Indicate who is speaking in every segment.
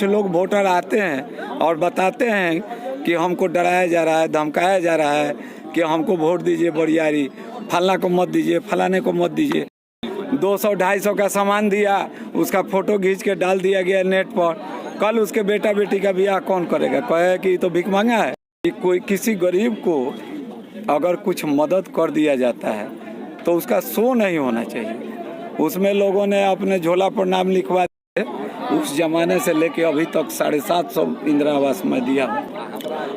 Speaker 1: कुछ लोग वोटर आते हैं और बताते हैं कि हमको डराया जा रहा है, धमकाया जा रहा है कि हमको वोट दीजिए बरियारी, फलना को मत दीजिए, फलाने को मत दीजिए। 200-250 का सामान दिया, उसका फोटो खींच के डाल दिया गया नेट पर। कल उसके बेटा बेटी का ब्याह कौन करेगा? कहे कि तो भिख मांगा है। कोई किसी गरीब को अगर कुछ मदद कर दिया जाता है तो उसका शो नहीं होना चाहिए। उसमें लोगों ने अपने झोला पर नाम लिखवा दिए। उस जमाने से लेके अभी तक 750 इंदिरा आवास में दिया।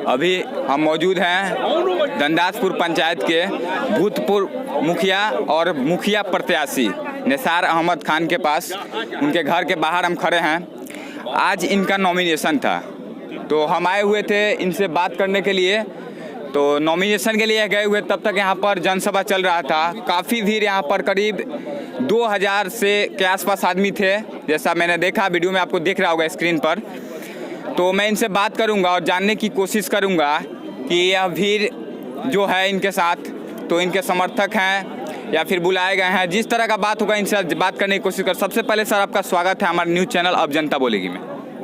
Speaker 2: अभी हम मौजूद हैं दंदासपुर पंचायत के भूतपूर्व मुखिया और मुखिया प्रत्याशी निसार अहमद खान के पास। उनके घर के बाहर हम खड़े हैं। आज इनका नॉमिनेशन था तो हम आए हुए थे इनसे बात करने के लिए। तो नॉमिनेशन के लिए गए हुए, तब तक यहाँ पर जनसभा चल रहा था। काफ़ी भीड़ यहाँ पर, करीब 2000 से के आसपास आदमी थे, जैसा मैंने देखा वीडियो में, आपको दिख रहा होगा स्क्रीन पर। तो मैं इनसे बात करूंगा और जानने की कोशिश करूंगा कि यह भीड़ जो है इनके साथ, तो इनके समर्थक हैं या फिर बुलाए गए हैं। जिस तरह का बात होगा इनसे बात करने की कोशिश कर। सबसे पहले सर आपका स्वागत है हमारे न्यूज़ चैनल अब जनता बोलेगी में।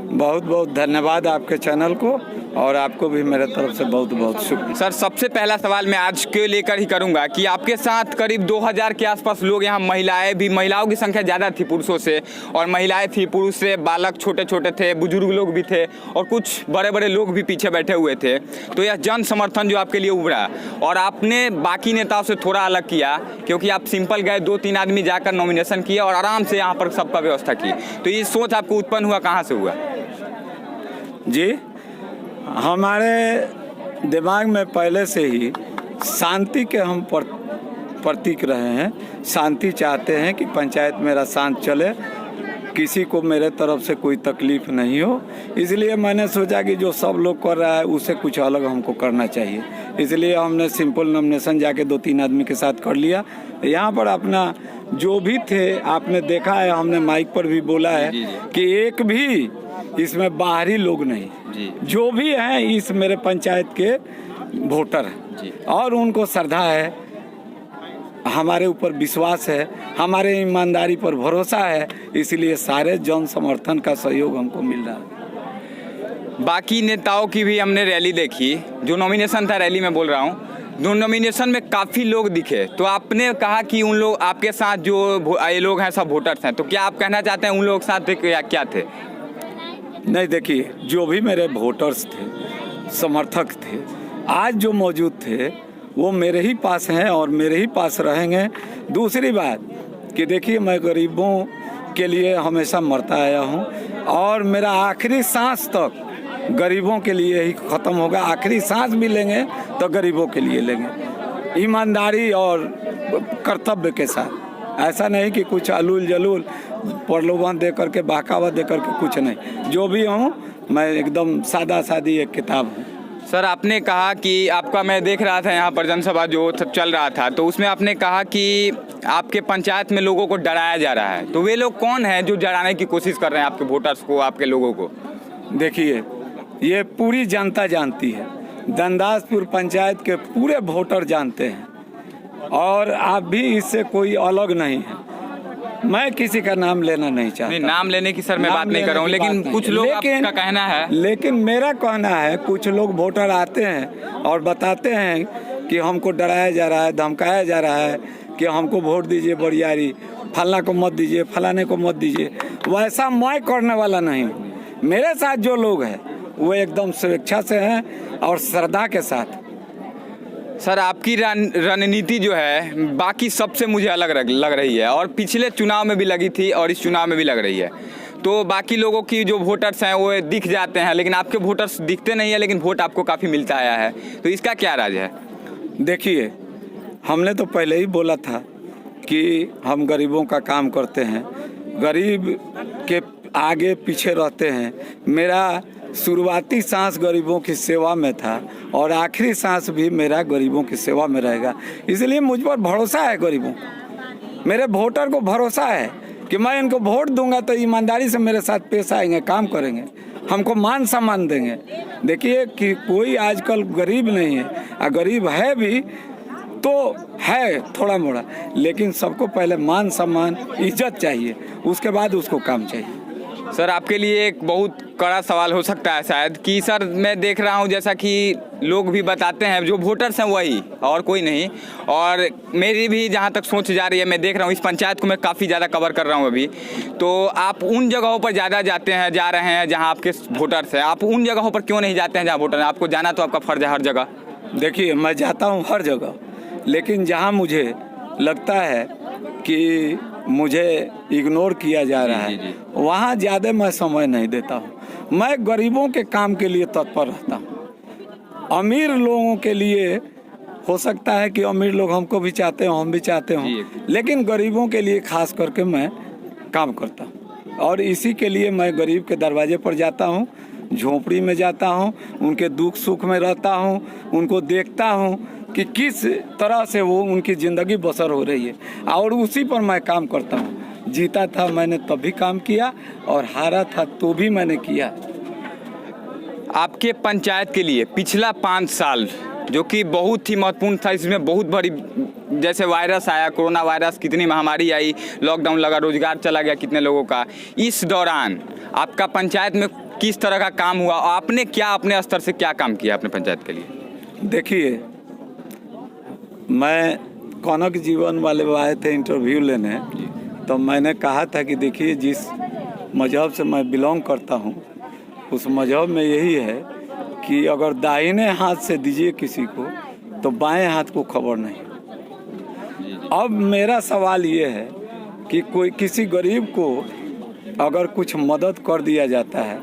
Speaker 1: बहुत बहुत धन्यवाद आपके चैनल को, और आपको भी मेरे तरफ से बहुत बहुत शुक्रिया।
Speaker 2: सर सबसे पहला सवाल मैं आज के लेकर ही करूंगा कि आपके साथ करीब 2000 के आसपास लोग, यहाँ महिलाएं भी, महिलाओं की संख्या ज़्यादा थी पुरुषों से, और महिलाएं थी, पुरुष से, बालक छोटे छोटे थे, बुजुर्ग लोग भी थे, और कुछ बड़े बड़े लोग भी पीछे बैठे हुए थे। तो यह जन समर्थन जो आपके लिए उभरा, और आपने बाकी नेताओं से थोड़ा अलग किया, क्योंकि आप सिंपल गए, 2-3 आदमी जाकर नॉमिनेशन किया और आराम से यहाँ पर सबका व्यवस्था की। तो ये सोच आपको उत्पन्न हुआ, कहाँ से हुआ?
Speaker 1: जी, हमारे दिमाग में पहले से ही शांति के हम प्रतीक रहे हैं। शांति चाहते हैं कि पंचायत मेरा शांत चले, किसी को मेरे तरफ से कोई तकलीफ नहीं हो। इसलिए मैंने सोचा कि जो सब लोग कर रहा है उससे कुछ अलग हमको करना चाहिए। इसलिए हमने सिंपल नॉमिनेशन जाके 2-3 आदमी के साथ कर लिया। यहाँ पर अपना जो भी थे आपने देखा है, हमने माइक पर भी बोला है कि एक भी इसमें बाहरी लोग नहीं, जो भी हैं इस मेरे पंचायत के वोटर हैं, और उनको श्रद्धा है, हमारे ऊपर विश्वास है, हमारे ईमानदारी पर भरोसा है। इसलिए सारे जन समर्थन का सहयोग हमको मिल रहा है।
Speaker 2: बाकी नेताओं की भी हमने रैली देखी, जो नॉमिनेशन था रैली में बोल रहा हूँ, नॉमिनेशन में काफ़ी लोग दिखे। तो आपने कहा कि उन लोग आपके साथ जो ये लोग हैं सब वोटर्स हैं, तो क्या आप कहना चाहते हैं उन लोग साथ क्या थे?
Speaker 1: नहीं, देखिए, जो भी मेरे वोटर्स थे, समर्थक थे, आज जो मौजूद थे वो मेरे ही पास हैं और मेरे ही पास रहेंगे। दूसरी बात कि देखिए, मैं गरीबों के लिए हमेशा मरता आया हूँ, और मेरा आखिरी सांस तक गरीबों के लिए ही ख़त्म होगा। आखिरी सांस भी लेंगे तो गरीबों के लिए लेंगे, ईमानदारी और कर्तव्य के साथ। ऐसा नहीं कि कुछ अलूल जलूल प्रलोभन दे करके, बहकावा दे करके, कुछ नहीं। जो भी हूँ मैं एकदम सादा सादी एक किताब हूँ।
Speaker 2: सर आपने कहा कि आपका, मैं देख रहा था यहाँ पर जनसभा जो चल रहा था, तो उसमें आपने कहा कि आपके पंचायत में लोगों को डराया जा रहा है। तो वे लोग कौन हैं जो डराने की कोशिश कर रहे हैं आपके वोटर्स को, आपके लोगों को?
Speaker 1: देखिए, ये पूरी जनता जानती है, दंदासपुर पंचायत के पूरे वोटर जानते हैं, और आप भी इससे कोई अलग नहीं है। मैं किसी का नाम लेना नहीं चाहता।
Speaker 2: नहीं, नाम लेने की सर मैं बात नहीं कर रहा हूँ, लेकिन कुछ लोग आपका कहना है।
Speaker 1: लेकिन मेरा कहना है, कुछ लोग वोटर आते हैं और बताते हैं कि हमको डराया जा रहा है, धमकाया जा रहा है कि हमको वोट दीजिए बरियारी, फलना को मत दीजिए, फलाने को मत दीजिए। वैसा मैं करने वाला नहीं हूँ। मेरे साथ जो लोग हैं वो एकदम स्वेच्छा से हैं और श्रद्धा के साथ।
Speaker 2: सर आपकी रणनीति जो है बाकी सबसे मुझे अलग लग रही है, और पिछले चुनाव में भी लगी थी और इस चुनाव में भी लग रही है। तो बाकी लोगों की जो वोटर्स हैं वो दिख जाते हैं, लेकिन आपके वोटर्स दिखते नहीं है, लेकिन वोट आपको काफ़ी मिलता आया है। तो इसका क्या राज है?
Speaker 1: देखिए, हमने तो पहले ही बोला था कि हम गरीबों का काम करते हैं, गरीब के आगे पीछे रहते हैं। मेरा शुरुआती सांस गरीबों की सेवा में था और आखिरी सांस भी मेरा गरीबों की सेवा में रहेगा। इसलिए मुझ पर भरोसा है गरीबों को, मेरे वोटर को भरोसा है कि मैं इनको वोट दूंगा तो ईमानदारी से मेरे साथ पेश आएंगे, काम करेंगे, हमको मान सम्मान देंगे। देखिए कि कोई आजकल गरीब नहीं है, और गरीब है भी तो है थोड़ा मोड़ा, लेकिन सबको पहले मान सम्मान इज्जत चाहिए, उसके बाद उसको काम चाहिए।
Speaker 2: सर आपके लिए एक बहुत कड़ा सवाल हो सकता है शायद कि सर मैं देख रहा हूँ जैसा कि लोग भी बताते हैं जो वोटर्स हैं वही और कोई नहीं, और मेरी भी जहाँ तक सोच जा रही है, मैं देख रहा हूँ इस पंचायत को मैं काफ़ी ज़्यादा कवर कर रहा हूँ अभी, तो आप उन जगहों पर ज़्यादा जा रहे हैं जहाँ आपके वोटर्स हैं। आप उन जगहों पर क्यों नहीं जाते हैं जहाँ वोटर हैं? आपको जाना तो आपका फ़र्ज़ है हर जगह।
Speaker 1: देखिए, मैं जाता हूँ हर जगह, लेकिन जहाँ मुझे लगता है कि मुझे इग्नोर किया जा रहा है वहाँ ज़्यादा मैं समय नहीं देता हूँ। मैं गरीबों के काम के लिए तत्पर रहता हूँ। अमीर लोगों के लिए हो सकता है कि अमीर लोग हमको भी चाहते हो, हम भी चाहते हों, लेकिन गरीबों के लिए खास करके मैं काम करता हूँ और इसी के लिए मैं गरीब के दरवाजे पर जाता हूँ, झोपड़ी में जाता हूँ, उनके दुख सुख में रहता हूँ, उनको देखता हूँ कि किस तरह से वो उनकी ज़िंदगी बसर हो रही है और उसी पर मैं काम करता हूँ। जीता था मैंने तब भी काम किया और हारा था तो भी मैंने किया।
Speaker 2: आपके पंचायत के लिए पिछला 5 साल जो कि बहुत ही महत्वपूर्ण था, इसमें बहुत बड़ी जैसे वायरस आया, कोरोना वायरस, कितनी महामारी आई, लॉकडाउन लगा, रोजगार चला गया कितने लोगों का, इस दौरान आपका पंचायत में किस तरह का काम हुआ? आपने क्या अपने स्तर से क्या काम किया अपने पंचायत के लिए?
Speaker 1: देखिए, मैं कनक जीवन वाले आए थे इंटरव्यू लेने, तो मैंने कहा था कि देखिए जिस मजहब से मैं बिलोंग करता हूँ उस मजहब में यही है कि अगर दाहिने हाथ से दीजिए किसी को तो बाएं हाथ को खबर नहीं। अब मेरा सवाल ये है कि कोई किसी गरीब को अगर कुछ मदद कर दिया जाता है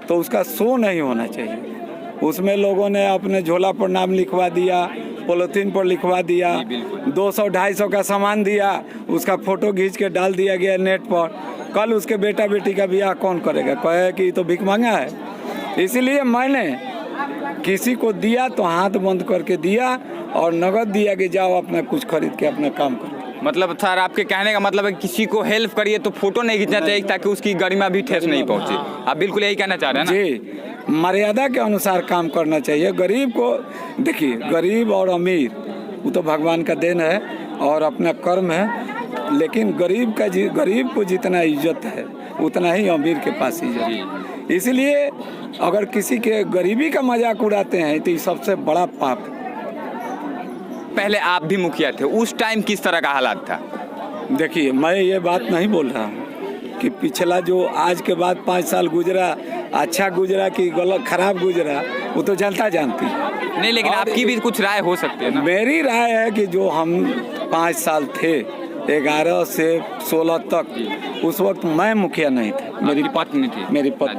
Speaker 1: तो उसका शो नहीं होना चाहिए। उसमें लोगों ने अपने झोला पर नाम लिखवा दिया, पॉलिथीन पर लिखवा दिया, 200-250 का सामान दिया, उसका फोटो खींच के डाल दिया गया नेट पर। कल उसके बेटा बेटी का ब्याह कौन करेगा? कहे कि तो भिख मांगा है। इसलिए मैंने किसी को दिया तो हाथ बंद करके दिया और नगद दिया कि जाओ अपना कुछ खरीद के अपना काम करो।
Speaker 2: मतलब सर आपके कहने का मतलब है किसी को हेल्प करिए तो फोटो नहीं खींचना चाहिए ताकि उसकी गरिमा भी ठेस नहीं पहुंचे। आप बिल्कुल यही कहना चाह रहे हैं ना?
Speaker 1: जी, मर्यादा के अनुसार काम करना चाहिए। गरीब को देखिए, गरीब और अमीर वो तो भगवान का देन है और अपना कर्म है, लेकिन गरीब को जितना इज्जत है उतना ही अमीर के पास इज्जत है। इसलिए अगर किसी के गरीबी का मजाक उड़ाते हैं तो ये सबसे बड़ा पाप है।
Speaker 2: पहले आप भी मुखिया थे, उस टाइम किस तरह का हालात था?
Speaker 1: देखिए, मैं ये बात नहीं बोल रहा हूँ कि पिछला जो आज के बाद 5 साल गुजरा अच्छा गुजरा कि गलत खराब गुजरा, वो तो जनता जानती है।
Speaker 2: नहीं, लेकिन आपकी भी कुछ राय हो सकती है ना?
Speaker 1: मेरी राय है कि जो हम 5 साल थे 11 से 16 तक, उस वक्त मैं मुखिया नहीं था, मेरी पत्नी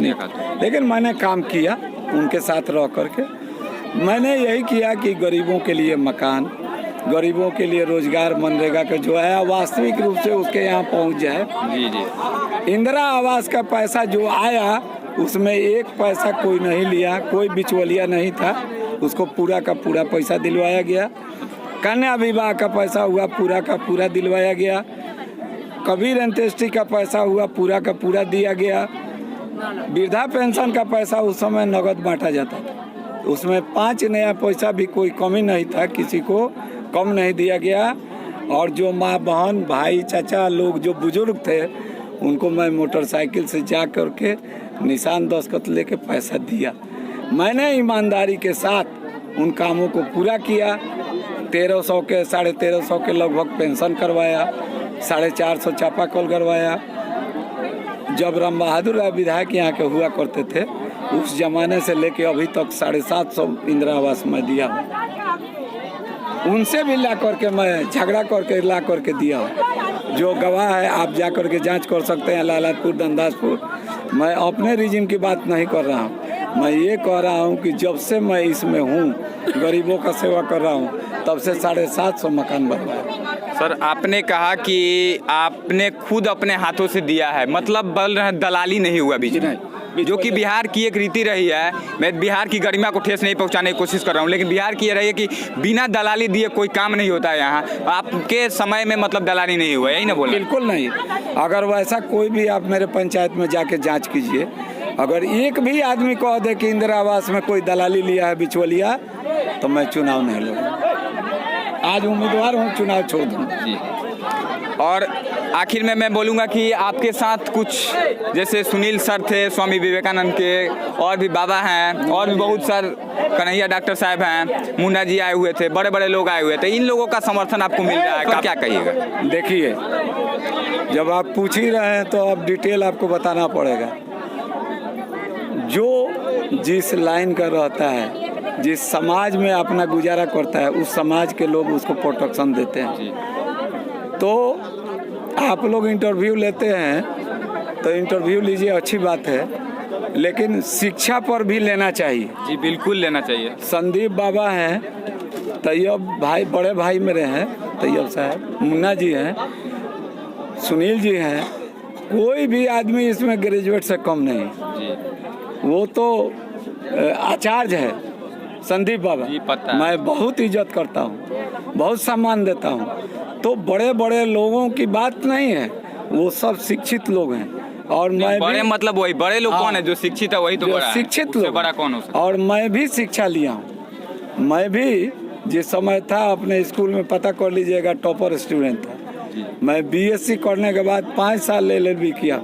Speaker 1: थी, लेकिन मैंने काम किया उनके साथ रह करके। मैंने यही किया कि गरीबों के लिए मकान, गरीबों के लिए रोजगार, मनरेगा का जो है वास्तविक रूप से उसके यहाँ पहुँच जाए। जी। इंदिरा आवास का पैसा जो आया उसमें एक पैसा कोई नहीं लिया, कोई बिचौलिया नहीं था, उसको पूरा का पूरा पैसा दिलवाया गया। कन्या विवाह का पैसा हुआ पूरा का पूरा दिलवाया गया। कबीर अंत्येष्टि का पैसा हुआ पूरा का पूरा दिया गया। वृद्धा पेंशन का पैसा उस समय नगद बांटा जाता था, उसमें 5 नया पैसा भी कोई कमी नहीं था, किसी को कम नहीं दिया गया। और जो माँ बहन भाई चाचा लोग जो बुजुर्ग थे उनको मैं मोटरसाइकिल से जा कर के निशान दस्तखत लेके पैसा दिया। मैंने ईमानदारी के साथ उन कामों को पूरा किया। 1300 के 1350 के लगभग पेंशन करवाया, 450 चापाकल करवाया। जब राम बहादुर राय विधायक यहाँ के हुआ करते थे उस जमाने से लेके अभी तक 750 इंदिरा आवास में दिया हूँ। उनसे भी ला करके मैं झगड़ा करके ला करके दिया हूँ। जो गवाह है आप जा करके जांच कर सकते हैं, लालापुर दंदासपुर। मैं अपने रिजिम की बात नहीं कर रहा हूँ, मैं ये कह रहा हूँ कि जब से मैं इसमें हूँ, गरीबों का सेवा कर रहा हूँ, तब से 750 मकान बनवाए।
Speaker 2: सर आपने कहा कि आपने खुद अपने हाथों से दिया है, मतलब बोल रहे हैं दलाली नहीं हुआ बीच में, जो कि बिहार की एक रीति रही है। मैं बिहार की गरिमा को ठेस नहीं पहुंचाने की कोशिश कर रहा हूं, लेकिन बिहार की ये रही है कि बिना दलाली दिए कोई काम नहीं होता है यहाँ। आपके समय में मतलब दलाली नहीं हुआ, यही ना बोले?
Speaker 1: बिल्कुल नहीं। अगर वैसा कोई भी आप मेरे पंचायत में जाके जांच कीजिए, अगर एक भी आदमी कह दे कि इंदिरा आवास में कोई दलाली लिया है बिचौलिया, तो मैं चुनाव नहीं लड़ूंगा। आज उम्मीदवार हूँ, चुनाव छोड़ दूँगा।
Speaker 2: और आखिर में मैं बोलूँगा कि आपके साथ कुछ जैसे सुनील सर थे स्वामी विवेकानंद के, और भी बाबा हैं, और भी बहुत सारे कन्हैया डॉक्टर साहब हैं, मुन्ना जी आए हुए थे, बड़े बड़े लोग आए हुए थे, इन लोगों का समर्थन आपको मिल रहा है, तो क्या कहिएगा?
Speaker 1: देखिए, जब आप पूछ ही रहे हैं तो अब डिटेल आपको बताना पड़ेगा। जो जिस लाइन का रहता है, जिस समाज में अपना गुजारा करता है, उस समाज के लोग उसको प्रोटेक्शन देते हैं। तो आप लोग इंटरव्यू लेते हैं तो इंटरव्यू लीजिए, अच्छी बात है, लेकिन शिक्षा पर भी लेना चाहिए।
Speaker 2: जी बिल्कुल लेना चाहिए।
Speaker 1: संदीप बाबा हैं, तैयब भाई, बड़े भाई मेरे हैं तैयब साहब, मुन्ना जी हैं, सुनील जी हैं, कोई भी आदमी इसमें ग्रेजुएट से कम नहीं। वो तो आचार्य है संदीप बाबा,
Speaker 2: पता है।
Speaker 1: मैं बहुत इज्जत करता हूँ, बहुत सम्मान देता हूँ। तो बड़े बड़े लोगों की बात नहीं है, वो सब शिक्षित लोग हैं। और मैं
Speaker 2: बड़े
Speaker 1: भी,
Speaker 2: मतलब वही बड़े लोग कौन है? जो शिक्षित है वही तो बड़ा है।
Speaker 1: शिक्षित
Speaker 2: उससे
Speaker 1: लोग,
Speaker 2: बड़ा कौन हो सकता है?
Speaker 1: और मैं भी शिक्षा लिया हूँ। मैं भी जिस समय था अपने स्कूल में, पता कर लीजिएगा, टॉपर स्टूडेंट था। मैं बीएससी करने के बाद 5 साल LLB किया,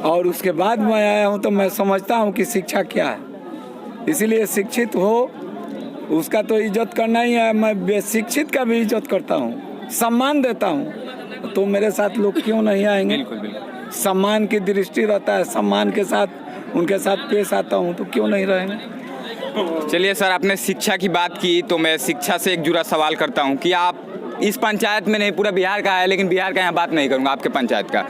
Speaker 1: और उसके बाद मैं आया हूँ। तो मैं समझता हूँ कि शिक्षा क्या है, इसीलिए शिक्षित हो उसका तो इज्जत करना ही है। मैं बेशिक्षित का भी इज्जत करता हूँ, सम्मान देता हूँ। तो मेरे साथ लोग क्यों नहीं आएंगे?
Speaker 2: बिल्कुल बिल्कुल।
Speaker 1: सम्मान की दृष्टि रहता है, सम्मान के साथ उनके साथ पेश आता हूँ, तो क्यों नहीं रहेंगे।
Speaker 2: चलिए सर, आपने शिक्षा की बात की तो मैं शिक्षा से एक जुड़ा सवाल करता हूँ कि आप इस पंचायत में नहीं, पूरा बिहार का है, लेकिन बिहार का यहाँ बात नहीं करूँगा, आपके पंचायत का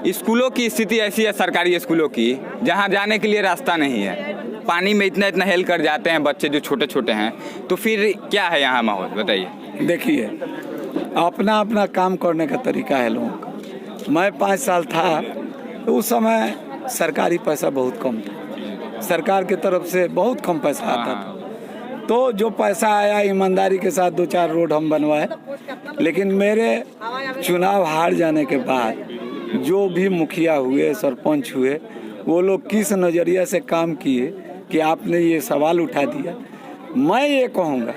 Speaker 2: स्कूलों की स्थिति ऐसी है, सरकारी स्कूलों की, जहाँ जाने के लिए रास्ता नहीं है। पानी में इतना इतना हेल कर जाते हैं बच्चे जो छोटे छोटे हैं। तो फिर क्या है यहाँ माहौल, बताइए।
Speaker 1: देखिए, अपना अपना काम करने का तरीका है लोगों का। मैं 5 साल था तो उस समय सरकारी पैसा बहुत कम था, सरकार की तरफ से बहुत कम पैसा आता था। तो जो पैसा आया ईमानदारी के साथ 2-4 रोड हम बनवाए। लेकिन मेरे चुनाव हार जाने के बाद जो भी मुखिया हुए, सरपंच हुए, वो लोग किस नज़रिया से काम किए कि आपने ये सवाल उठा दिया। मैं ये कहूँगा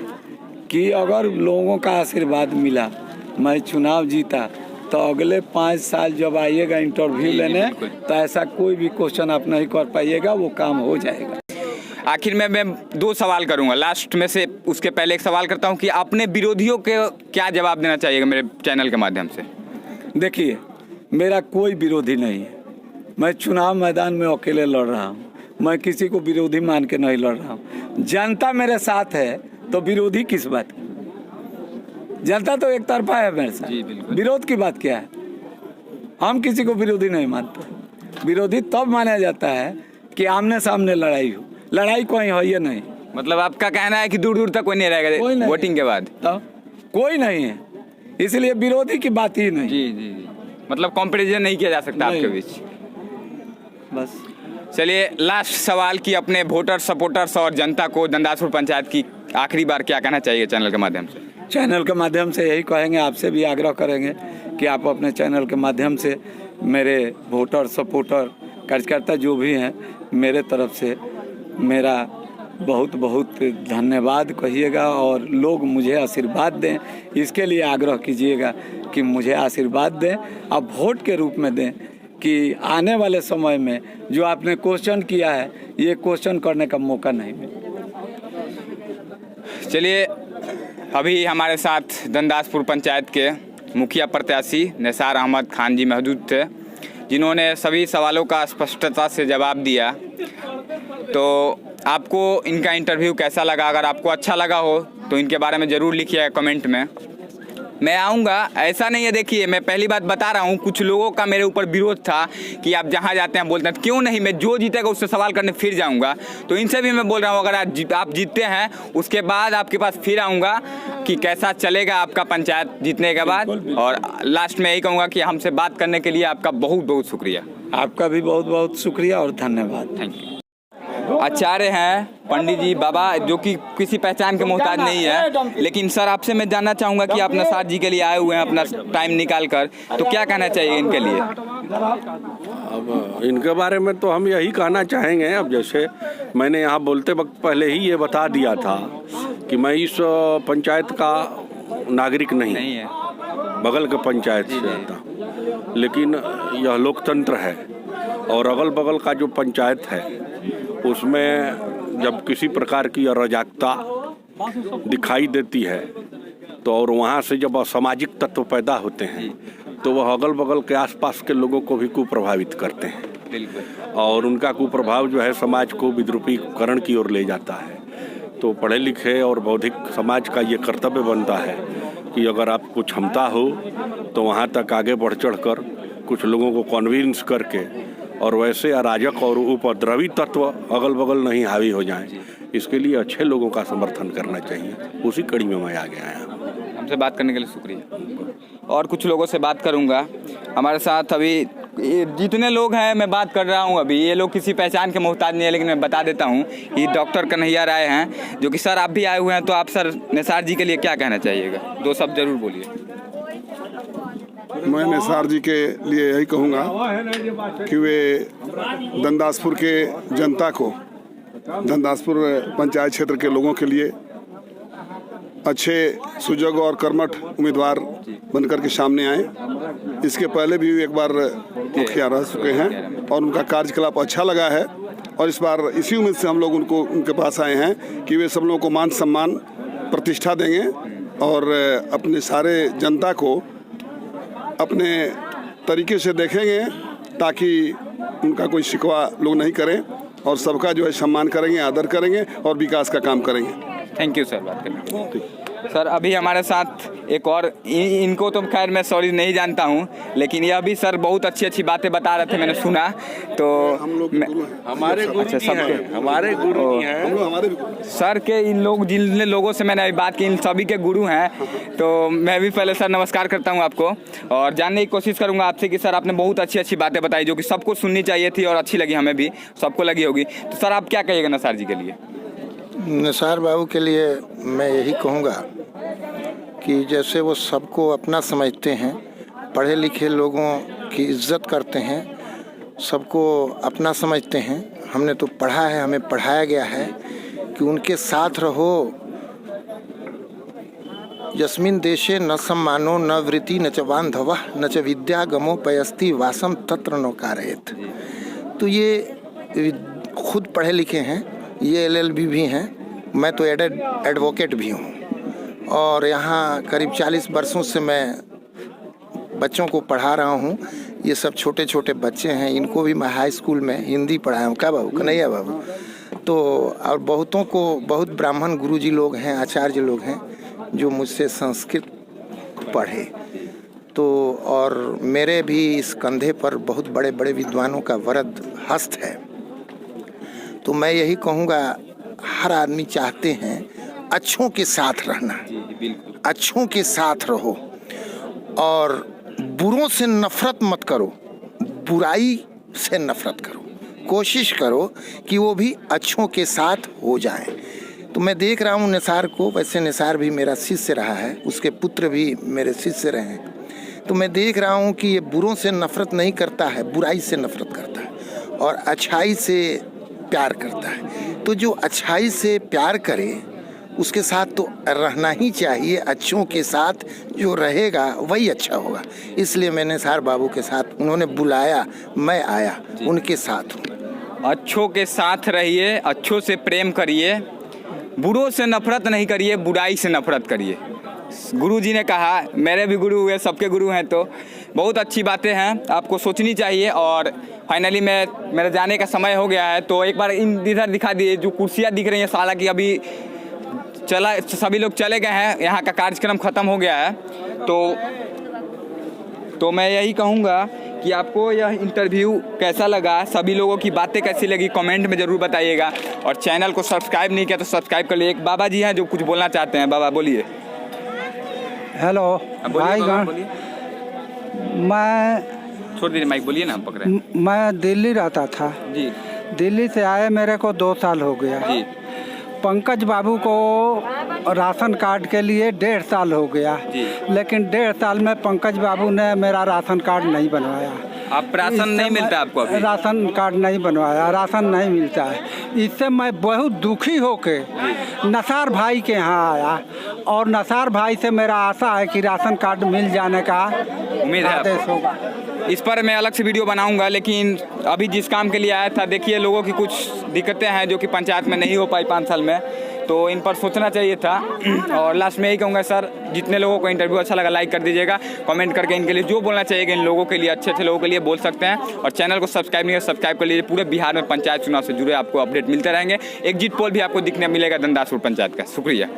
Speaker 1: कि अगर लोगों का आशीर्वाद मिला, मैं चुनाव जीता, तो अगले 5 साल जब आइएगा इंटरव्यू लेने, तो ऐसा कोई भी क्वेश्चन आप नहीं कर पाइएगा, वो काम हो जाएगा।
Speaker 2: आखिर में मैं 2 सवाल करूंगा लास्ट में से। उसके पहले एक सवाल करता हूं कि अपने विरोधियों के क्या जवाब देना चाहिएगा मेरे चैनल के माध्यम से?
Speaker 1: देखिए, मेरा कोई विरोधी नहीं है। मैं चुनाव मैदान में अकेले लड़ रहा हूँ, मैं किसी को विरोधी मान के नहीं लड़ रहा हूँ। जनता मेरे साथ है तो विरोधी किस बात की? जनता तो एक तरफा है मेरे साथ, विरोध की बात क्या है? हम किसी को विरोधी नहीं मानते। विरोधी तब माना जाता है कि आमने सामने लड़ाई हो। लड़ाई कोई है ये नहीं।
Speaker 2: मतलब आपका कहना है कि दूर दूर तक कोई नहीं रहेगा वोटिंग के बाद?
Speaker 1: तो कोई नहीं है, इसलिए विरोधी की बात ही नहीं।
Speaker 2: जी जी जी, मतलब कंपैरिजन नहीं किया जा सकता आपके बीच।
Speaker 1: बस
Speaker 2: चलिए, लास्ट सवाल कि अपने वोटर सपोर्टर्स और जनता को दंदासपुर पंचायत की आखिरी बार क्या कहना चाहिए चैनल के माध्यम से?
Speaker 1: चैनल के माध्यम से यही कहेंगे, आपसे भी आग्रह करेंगे कि आप अपने चैनल के माध्यम से मेरे वोटर सपोर्टर कार्यकर्ता जो भी हैं, मेरे तरफ से मेरा बहुत बहुत धन्यवाद कहिएगा, और लोग मुझे आशीर्वाद दें, इसके लिए आग्रह कीजिएगा कि मुझे आशीर्वाद दें, अब वोट के रूप में दें, कि आने वाले समय में जो आपने क्वेश्चन किया है, ये क्वेश्चन करने का मौका नहीं मिले।
Speaker 2: चलिए, अभी हमारे साथ दंदासपुर पंचायत के मुखिया प्रत्याशी निसार अहमद खान जी मौजूद थे, जिन्होंने सभी सवालों का स्पष्टता से जवाब दिया। तो आपको इनका इंटरव्यू कैसा लगा? अगर आपको अच्छा लगा हो तो इनके बारे में ज़रूर लिखिए कमेंट में। मैं आऊँगा, ऐसा नहीं है। देखिए, मैं पहली बात बता रहा हूँ, कुछ लोगों का मेरे ऊपर विरोध था कि आप जहाँ जाते हैं बोलते हैं। क्यों नहीं, मैं जो जीतेगा उससे सवाल करने फिर जाऊँगा। तो इनसे भी मैं बोल रहा हूँ, अगर आप जीतते हैं उसके बाद आपके पास फिर आऊँगा कि कैसा चलेगा आपका पंचायत जीतने के बाद। और लास्ट में यही कहूँगा कि हमसे बात करने के लिए आपका बहुत बहुत शुक्रिया।
Speaker 1: आपका भी बहुत बहुत शुक्रिया और धन्यवाद।
Speaker 2: Thank you. आचार्य हैं पंडित जी बाबा, जो कि किसी पहचान के मोहताज नहीं है, लेकिन सर आपसे मैं जानना चाहूँगा कि आप नसार जी के लिए आए हुए हैं अपना टाइम निकाल कर, तो क्या कहना चाहिए इनके लिए?
Speaker 3: अब इनके बारे में तो हम यही कहना चाहेंगे, अब जैसे मैंने यहाँ बोलते वक्त पहले ही ये बता दिया था कि मैं इस पंचायत का नागरिक नहीं है, बगल के पंचायत से आता हूँ। लेकिन यह लोकतंत्र है और अगल बगल का जो पंचायत है उसमें जब किसी प्रकार की अराजकता दिखाई देती है तो और वहाँ से जब असामाजिक तत्व पैदा होते हैं तो वह अगल बगल के आसपास के लोगों को भी कुप्रभावित करते हैं।
Speaker 2: बिल्कुल।
Speaker 3: और उनका कुप्रभाव जो है समाज को विद्रूपीकरण की ओर ले जाता है। तो पढ़े लिखे और बौद्धिक समाज का ये कर्तव्य बनता है कि अगर आपको क्षमता हो तो वहाँ तक आगे बढ़ चढ़ कर कुछ लोगों को कन्विंस करके और वैसे अराजक और उपद्रवी तत्व अगल बगल नहीं हावी हो जाएं, इसके लिए अच्छे लोगों का समर्थन करना चाहिए। उसी कड़ी में मैं आगे आया।
Speaker 2: हमसे बात करने के लिए शुक्रिया। और कुछ लोगों से बात करूंगा। हमारे साथ अभी जितने लोग हैं मैं बात कर रहा हूं, अभी ये लोग किसी पहचान के मोहताज नहीं है, लेकिन मैं बता देता हूं ये डॉक्टर कन्हैया राय हैं, जो कि सर आप भी आए हुए हैं। तो आप सर निसार जी के लिए क्या कहना चाहिएगा? 2 शब्द जरूर बोलिए।
Speaker 4: मैं निसार जी के लिए यही कहूँगा कि वे दंदासपुर के जनता को, दंदासपुर पंचायत क्षेत्र के लोगों के लिए अच्छे सुजग और कर्मठ उम्मीदवार बनकर के सामने आए। इसके पहले भी एक बार मुखिया रह चुके हैं और उनका कार्यकलाप अच्छा लगा है और इस बार इसी उम्मीद से हम लोग उनके पास आए हैं कि वे सब लोगों को मान सम्मान प्रतिष्ठा देंगे और अपने सारे जनता को अपने तरीके से देखेंगे ताकि उनका कोई शिकवा लोग नहीं करें और सबका जो है सम्मान करेंगे, आदर करेंगे और विकास का काम करेंगे।
Speaker 2: थैंक यू सर बात करने के लिए। सर अभी हमारे साथ एक और इनको तो खैर मैं सॉरी नहीं जानता हूँ, लेकिन यह भी सर बहुत अच्छी बातें बता रहे थे, मैंने सुना। तो
Speaker 3: हमारे गुरु
Speaker 2: अच्छा,
Speaker 3: जी हैं, हमारे गुरु जी हैं।
Speaker 2: सर के इन लोग जिन लोगों से मैंने अभी बात की इन सभी के गुरु हैं। तो मैं भी पहले सर नमस्कार करता हूं आपको और जानने की कोशिश करूंगा आपसे कि सर आपने बहुत अच्छी बातें बताई जो कि सबको सुननी चाहिए थी और अच्छी लगी, हमें भी सबको लगी होगी। तो सर आप क्या कहिएगा निसार जी के लिए?
Speaker 5: निसार बाबू के लिए मैं यही कहूँगा कि जैसे वो सबको अपना समझते हैं, पढ़े लिखे लोगों की इज्जत करते हैं, सबको अपना समझते हैं। हमने तो पढ़ा है, हमें पढ़ाया गया है कि उनके साथ रहो। यस्मिन् देशे न सम्मानो न वृत्ति न च बान्धवः न च विद्या गमो पयस्ति वासम तत्र नो कारयेत। तो ये खुद पढ़े लिखे हैं, ये LLB भी हैं, मैं तो एडवोकेट भी हूँ और यहाँ करीब 40 वर्षों से मैं बच्चों को पढ़ा रहा हूँ। ये सब छोटे छोटे बच्चे हैं, इनको भी मैं हाई स्कूल में हिंदी पढ़ाया हूँ। क्या बाबू, कन्हैया बाबू? तो और बहुतों को, बहुत ब्राह्मण गुरुजी लोग हैं, आचार्य लोग हैं जो मुझसे संस्कृत पढ़े। तो और मेरे भी इस कंधे पर बहुत बड़े बड़े विद्वानों का वरद हस्त है। तो मैं यही कहूँगा, हर आदमी चाहते हैं अच्छों के साथ रहना, अच्छों के साथ रहो और बुरों से नफरत मत करो, बुराई से नफरत करो, कोशिश करो कि वो भी अच्छों के साथ हो जाएं। तो मैं देख रहा हूँ निसार को, वैसे निसार भी मेरा शिष्य रहा है, उसके पुत्र भी मेरे शिष्य रहे हैं। तो मैं देख रहा हूँ कि ये बुरों से नफरत नहीं करता है, बुराई से नफरत करता है और अच्छाई से प्यार करता है। तो जो अच्छाई से प्यार करे उसके साथ तो रहना ही चाहिए। अच्छों के साथ जो रहेगा वही अच्छा होगा। इसलिए मैंने निसार बाबू के साथ, उन्होंने बुलाया, मैं आया, उनके साथ हूँ।
Speaker 2: अच्छों के साथ रहिए, अच्छों से प्रेम करिए, बुरों से नफरत नहीं करिए, बुराई से नफरत करिए। गुरु जी ने कहा, मेरे भी गुरु हुए, सबके गुरु हैं। तो बहुत अच्छी बातें हैं, आपको सोचनी चाहिए। और फाइनली मेरे जाने का समय हो गया है। तो एक बार इधर दिखा दिए, जो कुर्सियाँ दिख रही हैं, साला की अभी चला, सभी लोग चले गए हैं, यहाँ का कार्यक्रम ख़त्म हो गया है। तो मैं यही कहूँगा कि आपको यह इंटरव्यू कैसा लगा, सभी लोगों की बातें कैसी लगी, कमेंट में ज़रूर बताइएगा। और चैनल को सब्सक्राइब नहीं किया तो सब्सक्राइब कर लिए। एक बाबा जी हैं जो कुछ बोलना चाहते हैं। बाबा बोलिए।
Speaker 6: हेलो भाई गण, मैं
Speaker 2: छोड़ दीजिए माइक, बोलिए ना, पकड़े।
Speaker 6: मैं दिल्ली रहता था
Speaker 2: जी।
Speaker 6: दिल्ली से आए मेरे को 2 साल हो गया
Speaker 2: जी।
Speaker 6: पंकज बाबू को राशन कार्ड के लिए 1.5 साल हो गया, लेकिन 1.5 साल में पंकज बाबू ने मेरा राशन कार्ड नहीं बनवाया।
Speaker 2: आप राशन नहीं मिलता आपको अभी?
Speaker 6: राशन कार्ड नहीं बनवाया, राशन नहीं मिलता है। इससे मैं बहुत दुखी होके नसार भाई के यहाँ आया और नसार भाई से मेरा आशा है कि राशन कार्ड मिल जाने का
Speaker 2: उम्मीद है
Speaker 6: आदेश
Speaker 2: आपको?
Speaker 6: होगा।
Speaker 2: इस पर मैं अलग से वीडियो बनाऊंगा, लेकिन अभी जिस काम के लिए आया था, देखिए लोगों की कुछ दिक्कतें हैं जो कि पंचायत में नहीं हो पाई 5 साल में, तो इन पर सोचना चाहिए था। और लास्ट में यही कहूँगा सर, जितने लोगों को इंटरव्यू अच्छा लगा लाइक कर दीजिएगा, कमेंट करके इनके लिए जो बोलना चाहिए इन लोगों के लिए, अच्छे अच्छे लोगों के लिए बोल सकते हैं। और चैनल को सब्सक्राइब नहीं है, सब्सक्राइब कर लीजिए। पूरे बिहार में पंचायत चुनाव से जुड़े आपको अपडेट मिलते रहेंगे। एग्जिट पोल भी आपको दिखने मिलेगा धनदासपुर पंचायत का। शुक्रिया।